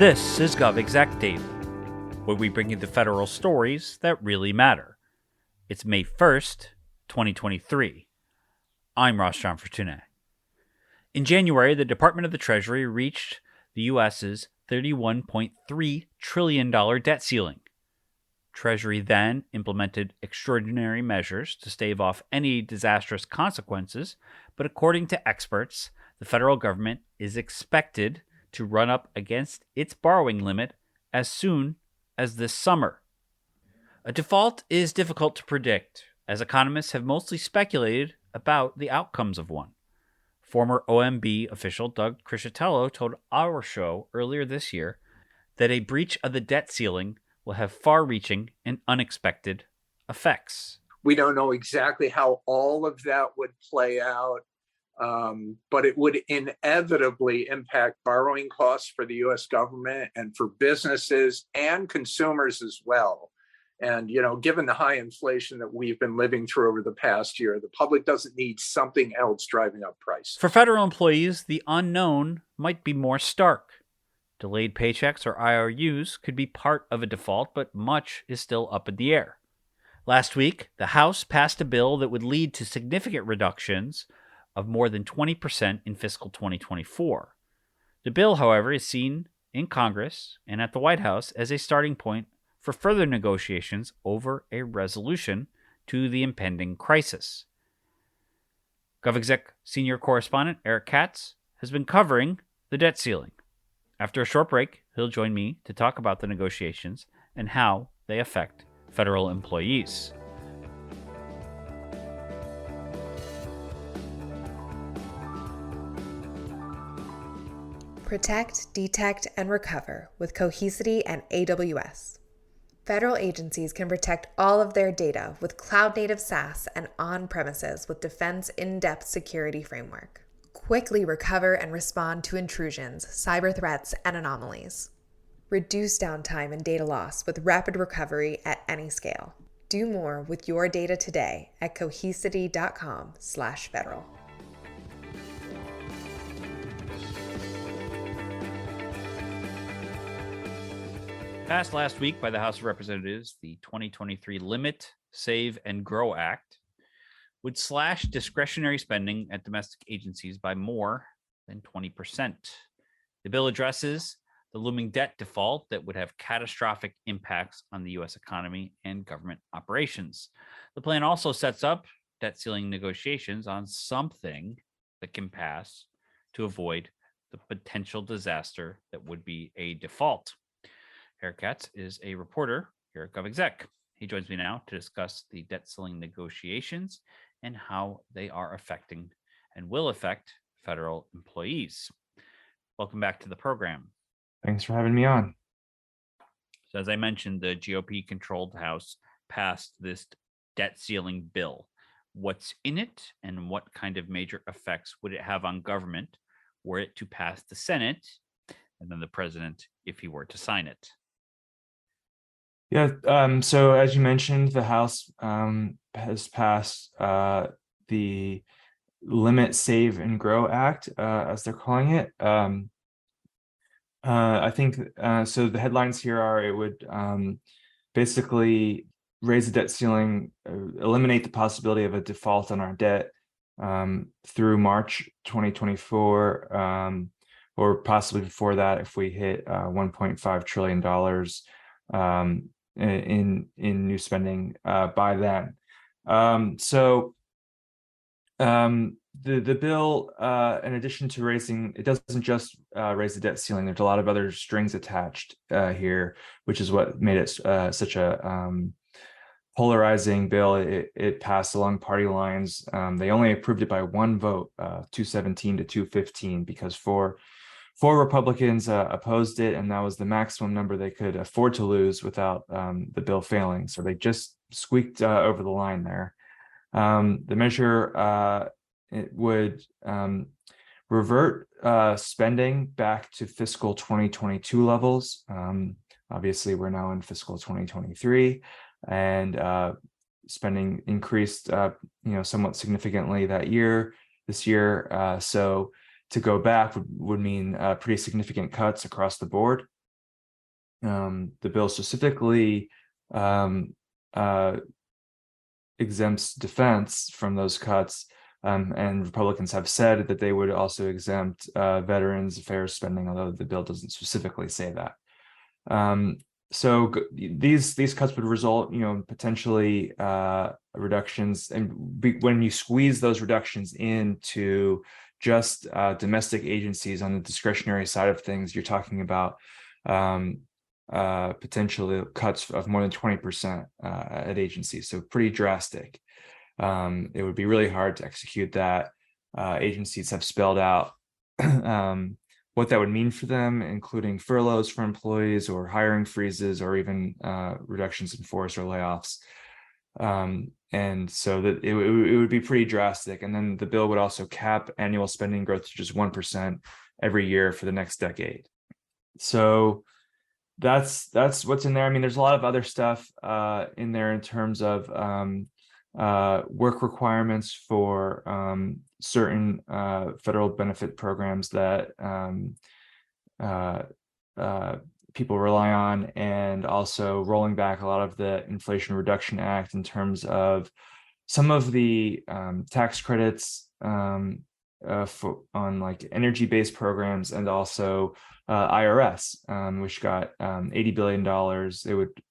This is GovExec Daily, where we bring you the federal stories that really matter. It's May 1st, 2023. I'm Ross John Fortuné. In January, the Department of the Treasury reached the U.S.'s $31.3 trillion debt ceiling. Treasury then implemented extraordinary measures to stave off any disastrous consequences, but according to experts, the federal government is expected to run up against its borrowing limit as soon as this summer. A default is difficult to predict, as economists have mostly speculated about the outcomes of one. Former OMB official Doug Criscitello told our show earlier this year that a breach of the debt ceiling will have far-reaching and unexpected effects. We don't know exactly how all of that would play out, but it would inevitably impact borrowing costs for the U.S. government and for businesses and consumers as well. And, given the high inflation that we've been living through over the past year, the public doesn't need something else driving up prices. For federal employees, the unknown might be more stark. Delayed paychecks or IRUs could be part of a default, but much is still up in the air. Last week, the House passed a bill that would lead to significant reductions of more than 20% in fiscal 2024. The bill, however, is seen in Congress and at the White House as a starting point for further negotiations over a resolution to the impending crisis. GovExec senior correspondent Eric Katz has been covering the debt ceiling. After a short break, he'll join me to talk about the negotiations and how they affect federal employees. Protect, detect, and recover with Cohesity and AWS. Federal agencies can protect all of their data with cloud-native SaaS and on-premises with Defense in-depth security framework. Quickly recover and respond to intrusions, cyber threats, and anomalies. Reduce downtime and data loss with rapid recovery at any scale. Do more with your data today at cohesity.com/federal. Passed last week by the House of Representatives, the 2023 Limit, Save, and Grow Act would slash discretionary spending at domestic agencies by more than 20%. The bill addresses the looming debt default that would have catastrophic impacts on the U.S. economy and government operations. The plan also sets up debt ceiling negotiations on something that can pass to avoid the potential disaster that would be a default. Eric Katz is a reporter here at GovExec. He joins me now to discuss the debt ceiling negotiations and how they are affecting and will affect federal employees. Welcome back to the program. Thanks for having me on. So as I mentioned, the GOP-controlled House passed this debt ceiling bill. What's in it and what kind of major effects would it have on government were it to pass the Senate and then the president if he were to sign it? Yeah, so as you mentioned, the House has passed the Limit, Save, and Grow Act, as they're calling it. I think, so the headlines here are it would basically raise the debt ceiling, eliminate the possibility of a default on our debt through March 2024, or possibly before that if we hit $1.5 trillion in new spending by then. The bill, in addition to raising, it doesn't just raise the debt ceiling. There's a lot of other strings attached here, which is what made it such a polarizing bill. It passed along party lines. They only approved it by one vote, 217 to 215, because four Republicans opposed it, and that was the maximum number they could afford to lose without the bill failing. So they just squeaked over the line there. The measure it would revert spending back to fiscal 2022 levels. Obviously, we're now in fiscal 2023, and spending increased, somewhat significantly this year. So to go back would mean pretty significant cuts across the board. The bill specifically exempts defense from those cuts, and Republicans have said that they would also exempt veterans affairs spending, although the bill doesn't specifically say that. So these cuts would result, potentially reductions, and when you squeeze those reductions into just domestic agencies on the discretionary side of things, you're talking about potentially cuts of more than 20% at agencies. So pretty drastic. It would be really hard to execute that. Agencies have spelled out what that would mean for them, including furloughs for employees or hiring freezes or even reductions in force or layoffs. And so that it would be pretty drastic. And then the bill would also cap annual spending growth to just 1% every year for the next decade. So that's what's in there. I mean, there's a lot of other stuff in there in terms of work requirements for certain federal benefit programs that people rely on, and also rolling back a lot of the Inflation Reduction Act in terms of some of the tax credits on like energy-based programs, and also IRS, which got $80 billion. It would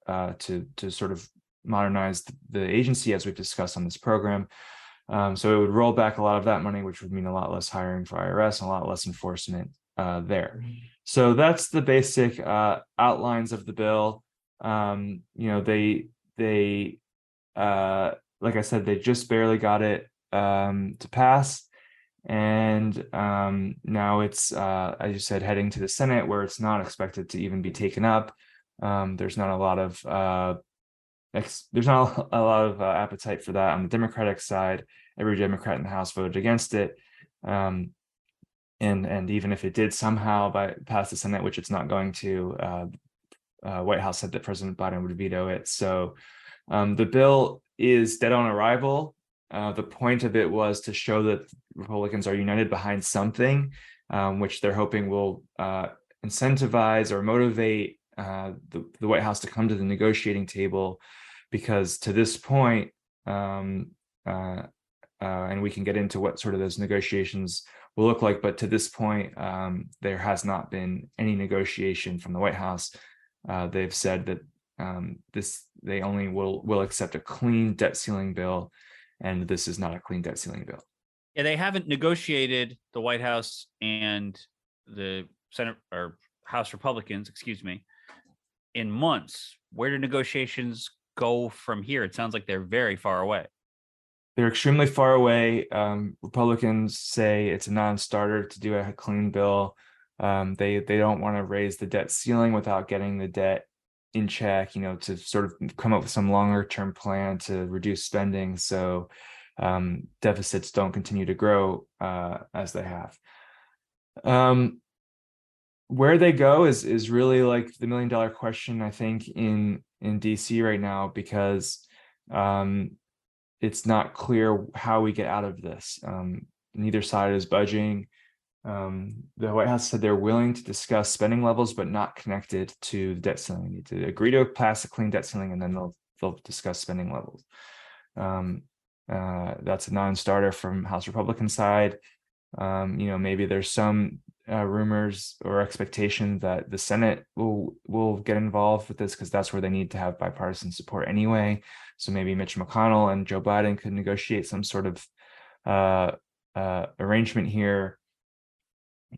to sort of modernize the agency, as we've discussed on this program. So it would roll back a lot of that money, which would mean a lot less hiring for IRS and a lot less enforcement there. So that's the basic outlines of the bill. They like I said, they just barely got it to pass. And now it's, as you said, heading to the Senate, where it's not expected to even be taken up. There's not a lot of appetite for that on the Democratic side. Every Democrat in the House voted against it. And even if it did somehow pass the Senate, which it's not going to, White House said that President Biden would veto it. So the bill is dead on arrival. The point of it was to show that Republicans are united behind something, which they're hoping will incentivize or motivate the White House to come to the negotiating table, because to this point, and we can get into what sort of those negotiations will look like, but to this point, there has not been any negotiation from the White House. They've said that they only will accept a clean debt ceiling bill, and this is not a clean debt ceiling bill. Yeah, they haven't negotiated, the White House and the Senate or House Republicans, excuse me, in months. Where do negotiations go from here? It sounds like they're very far away. They're extremely far away. Republicans say it's a non-starter to do a clean bill. They don't want to raise the debt ceiling without getting the debt in check, to sort of come up with some longer term plan to reduce spending, so deficits don't continue to grow as they have. Where they go is really like the $1 million question, I think, in DC right now, because it's not clear how we get out of this. Neither side is budging. The White House said they're willing to discuss spending levels, but not connected to the debt ceiling. We need to agree to pass a clean debt ceiling, and then they'll discuss spending levels. That's a non-starter from House Republican side. Maybe there's some rumors or expectation that the Senate will get involved with this, because that's where they need to have bipartisan support anyway. So maybe Mitch McConnell and Joe Biden could negotiate some sort of arrangement here.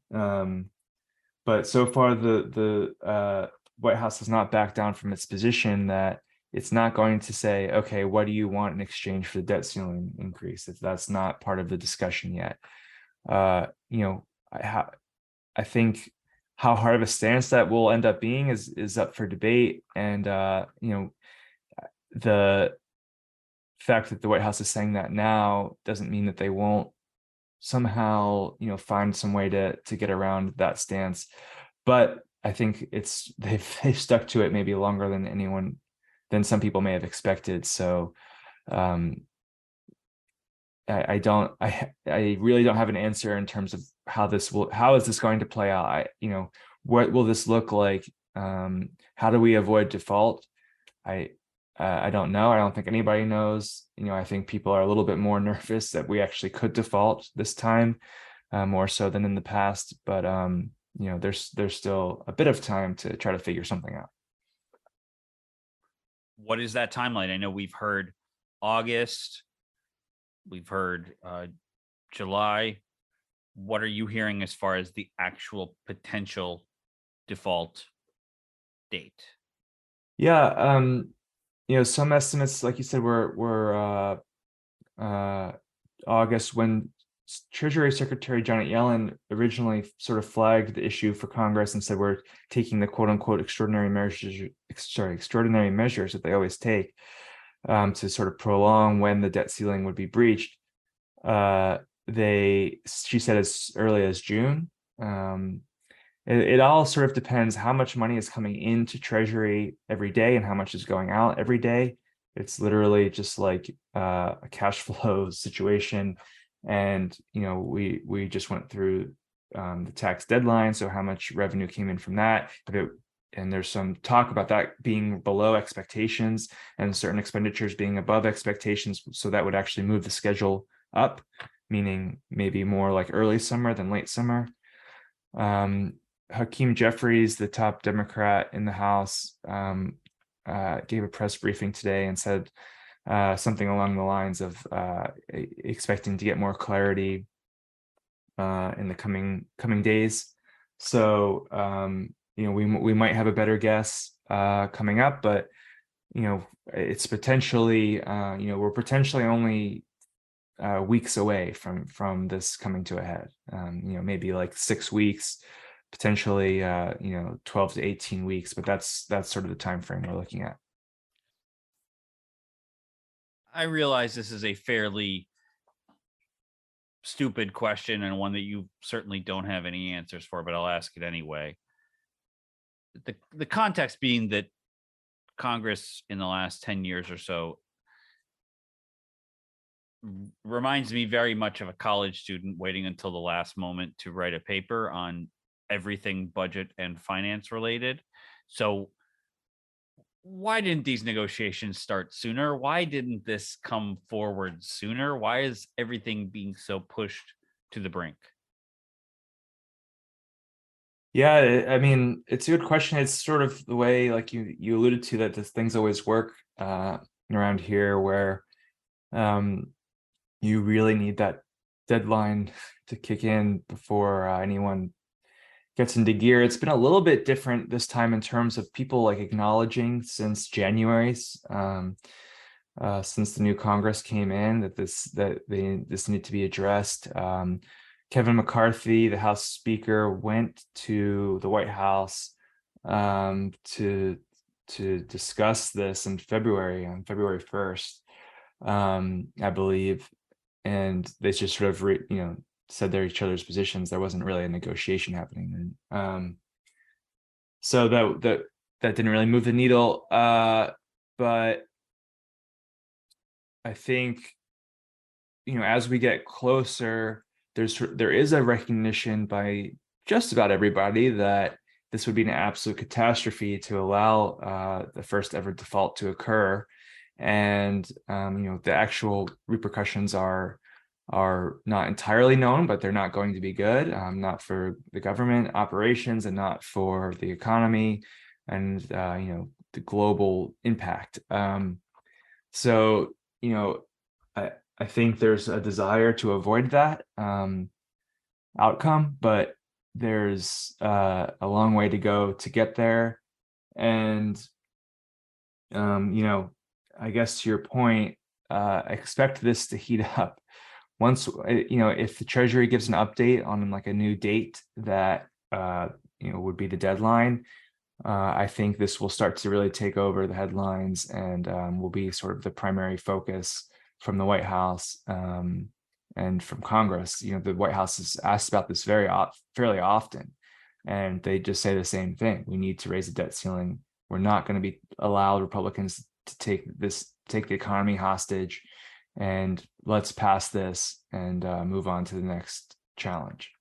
But so far the White House has not backed down from its position that it's not going to say, okay, what do you want in exchange for the debt ceiling increase? If that's not part of the discussion yet. I think how hard of a stance that will end up being is up for debate. And the fact that the White House is saying that now doesn't mean that they won't somehow find some way to get around that stance. But I think they've stuck to it maybe longer than some people may have expected. So I really don't have an answer in terms of how is this going to play out. What will this look like How do we avoid default? I don't know. I don't think anybody knows. I think people are a little bit more nervous that we actually could default this time, more so than in the past. But there's still a bit of time to try to figure something out. What is that timeline? I know we've heard August, we've heard July. What are you hearing as far as the actual potential default date? Yeah, some estimates, like you said, were August, when Treasury Secretary Janet Yellen originally sort of flagged the issue for Congress and said we're taking the quote unquote extraordinary measures that they always take to sort of prolong when the debt ceiling would be breached. She said as early as June. It all sort of depends how much money is coming into Treasury every day and how much is going out every day. It's literally just like a cash flow situation. And, we just went through the tax deadline. So how much revenue came in from that? And there's some talk about that being below expectations and certain expenditures being above expectations. So that would actually move the schedule up, meaning maybe more like early summer than late summer. Hakeem Jeffries, the top Democrat in the House, gave a press briefing today and said something along the lines of expecting to get more clarity in the coming days. So we might have a better guess coming up, but it's potentially we're potentially only weeks away from this coming to a head. Maybe like 6 weeks, potentially 12 to 18 weeks, but that's sort of the time frame we're looking at. I realize this is a fairly stupid question and one that you certainly don't have any answers for, but I'll ask it anyway. The context being that Congress in the last 10 years or so reminds me very much of a college student waiting until the last moment to write a paper on everything budget and finance related. So why didn't these negotiations start sooner? Why didn't this come forward sooner? Why is everything being so pushed to the brink? Yeah, I mean, it's a good question. It's sort of the way, like you alluded to, that things always work around here, where you really need that deadline to kick in before anyone gets into gear. It's been a little bit different this time in terms of people like acknowledging since January, since the new Congress came in, that this need to be addressed. Kevin McCarthy, the House Speaker, went to the White House to discuss this in February, on February 1st, I believe, and they just sort of said they're each other's positions. There wasn't really a negotiation happening, and so that didn't really move the needle. But I think as we get closer, there is a recognition by just about everybody that this would be an absolute catastrophe to allow the first ever default to occur, and the actual repercussions are not entirely known, but they're not going to be good, not for the government operations and not for the economy and the global impact. So I think there's a desire to avoid that outcome, but there's a long way to go to get there. And I guess to your point, expect this to heat up. Once if the Treasury gives an update on like a new date that would be the deadline, I think this will start to really take over the headlines and will be sort of the primary focus from the White House and from Congress. The White House is asked about this fairly often, and they just say the same thing: we need to raise the debt ceiling. We're not going to be allowed Republicans to take the economy hostage, and let's pass this and move on to the next challenge.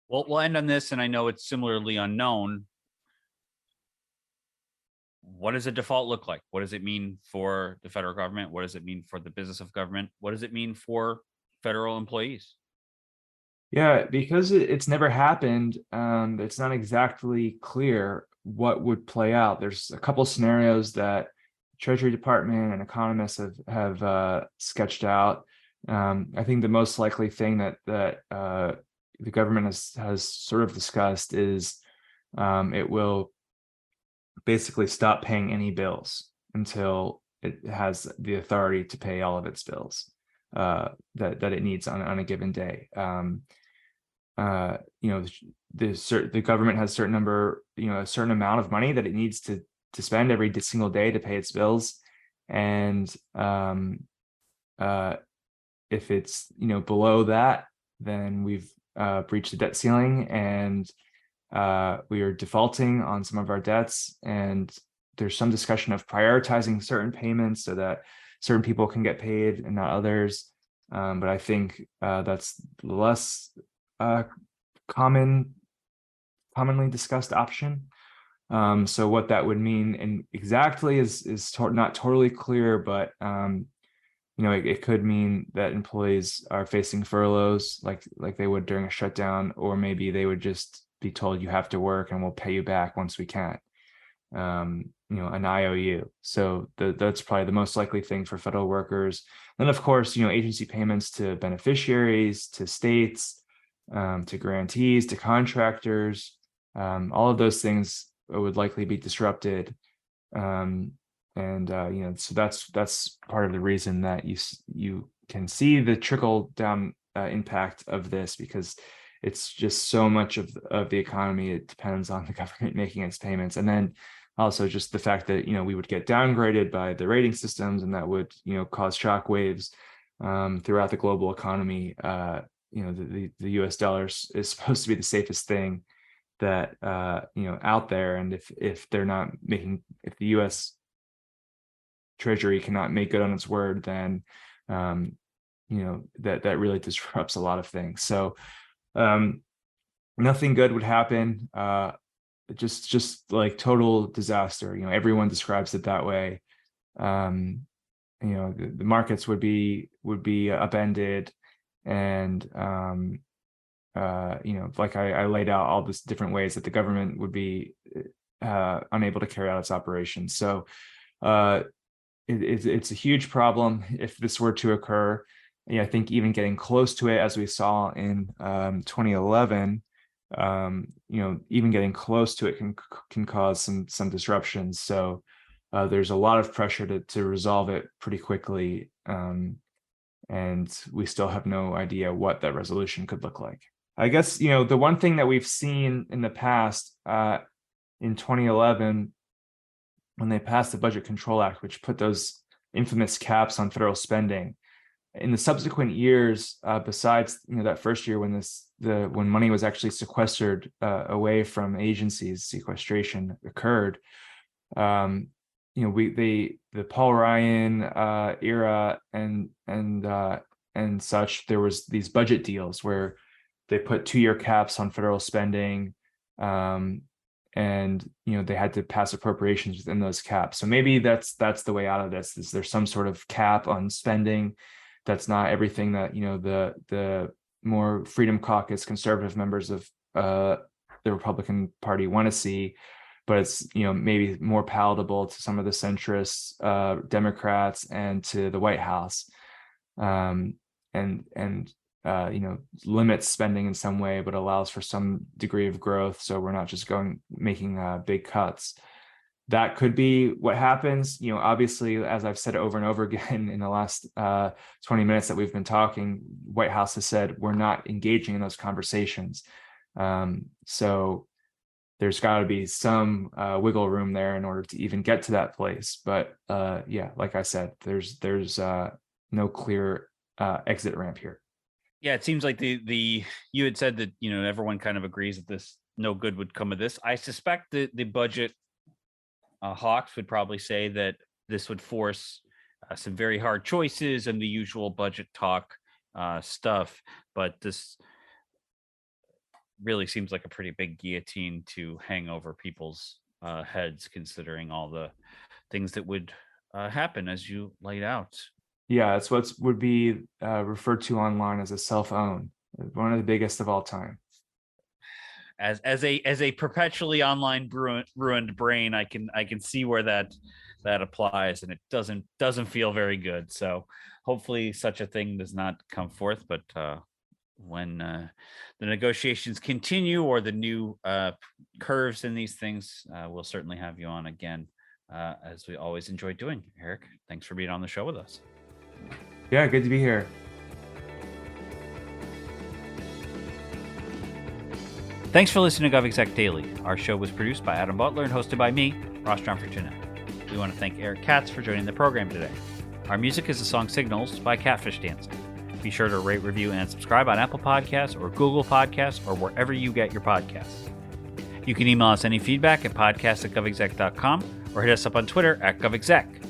Well, we'll end on this, and I know it's similarly unknown. What does a default look like? What does it mean for the federal government? What does it mean for the business of government? What does it mean for federal employees? Yeah, because it's never happened, it's not exactly clear what would play out. There's a couple scenarios that Treasury Department and economists have sketched out. I think the most likely thing that the government has sort of discussed is it will basically stop paying any bills until it has the authority to pay all of its bills that it needs on a given day. You know, the government has a certain number, a certain amount of money that it needs to spend every single day to pay its bills, and if it's below that, then we've breached the debt ceiling, and we are defaulting on some of our debts, and there's some discussion of prioritizing certain payments so that certain people can get paid and not others. But I think that's less commonly discussed option. So what that would mean and exactly is not totally clear, but it could mean that employees are facing furloughs like they would during a shutdown, or maybe they would just be told you have to work and we'll pay you back once we can. An IOU. So that's probably the most likely thing for federal workers. Then, of course, agency payments to beneficiaries, to states, to grantees, to contractors, all of those things would likely be disrupted. So that's part of the reason that you can see the trickle down impact of this, because it's just so much of the economy. It depends on the government making its payments, and then also just the fact that we would get downgraded by the rating systems, and that would cause shock waves throughout the global economy. The U.S. dollar is supposed to be the safest thing that out there, and if the U.S. Treasury cannot make good on its word, then that really disrupts a lot of things. So nothing good would happen. Just like total disaster. Everyone describes it that way. The markets would be upended, and like I laid out all these different ways that the government would be unable to carry out its operations. So it's a huge problem if this were to occur. I think even getting close to it, as we saw in 2011, even getting close to it can cause some disruptions. So there's a lot of pressure to resolve it pretty quickly, and we still have no idea what that resolution could look like. I guess the one thing that we've seen in the past, in 2011, when they passed the Budget Control Act, which put those infamous caps on federal spending, in the subsequent years, besides that first year when when money was actually sequestered away from agencies, sequestration occurred. The Paul Ryan era and such, there was these budget deals where they put 2-year caps on federal spending, and they had to pass appropriations within those caps. So maybe that's the way out of this. Is there some sort of cap on spending? That's not everything that the more Freedom Caucus conservative members of the Republican Party want to see, but it's maybe more palatable to some of the centrist Democrats and to the White House, and limits spending in some way, but allows for some degree of growth. So we're not just making big cuts. That could be what happens. Obviously, as I've said over and over again in the last 20 minutes that we've been talking, White House has said we're not engaging in those conversations. So there's got to be some wiggle room there in order to even get to that place. But like I said, there's no clear exit ramp here. Yeah, it seems like you had said that everyone kind of agrees that this no good would come of this. I suspect that the budget hawks would probably say that this would force some very hard choices and the usual budget talk stuff. But this really seems like a pretty big guillotine to hang over people's heads, considering all the things that would happen as you laid out. Yeah, it's what would be referred to online as a self-own, one of the biggest of all time. As a perpetually online ruined brain, I can see where that applies, and it doesn't feel very good. So hopefully such a thing does not come forth. But when the negotiations continue, or the new curves in these things, we'll certainly have you on again, as we always enjoy doing. Eric, thanks for being on the show with us. Yeah, good to be here. Thanks for listening to GovExec Daily. Our show was produced by Adam Butler and hosted by me, Ross John Fortuna. We want to thank Eric Katz for joining the program today. Our music is the song Signals by Catfish Dancing. Be sure to rate, review, and subscribe on Apple Podcasts or Google Podcasts or wherever you get your podcasts. You can email us any feedback at podcast@govexec.com or hit us up on Twitter @govexec.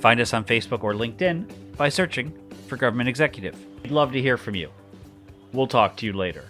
Find us on Facebook or LinkedIn by searching for Government Executive. We'd love to hear from you. We'll talk to you later.